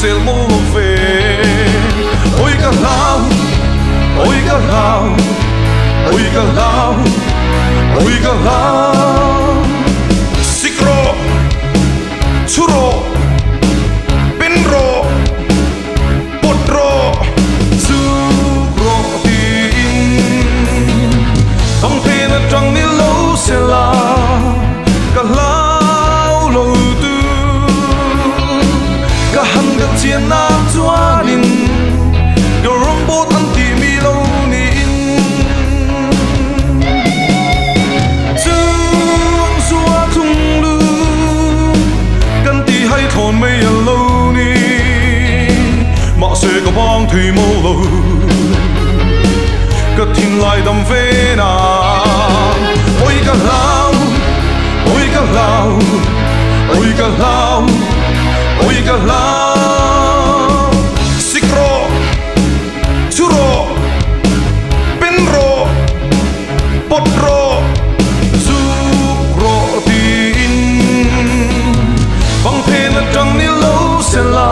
sel mo ve oi ka lao oi ka lao oi ka lao oi ka lao sikro churo pinro potro sukro tin phong thê na trăng ni lâu se la ka lao lo tu ka hang da chien na chuanin yo rombo tan ti mi lo ni in chung suwa thung lu kan ti hai thon me lo ni ma se ka bang thi mo lo ka thin lai dam ve na oi ka lao oi ka lao oi ka lao oi ka lao sikro churo pinro potro sukro tin bang the na trăng ni lo se la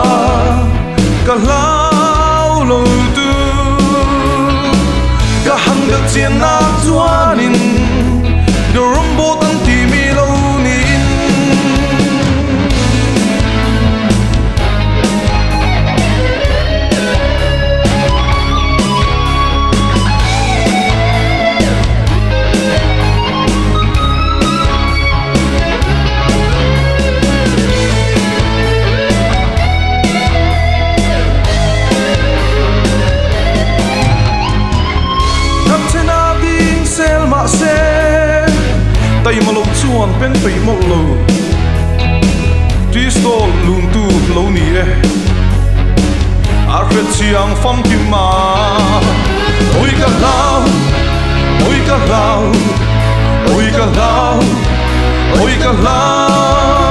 ka lao lo tu ka hang da chien na chuanin do rombo tan ti mi lo ni tay mà lộc chuan pen pei mo lo Cristo lung tu lo ni e a ret chiang fam ki ma oi ka lao oi ka lao oi ka lao oi ka lao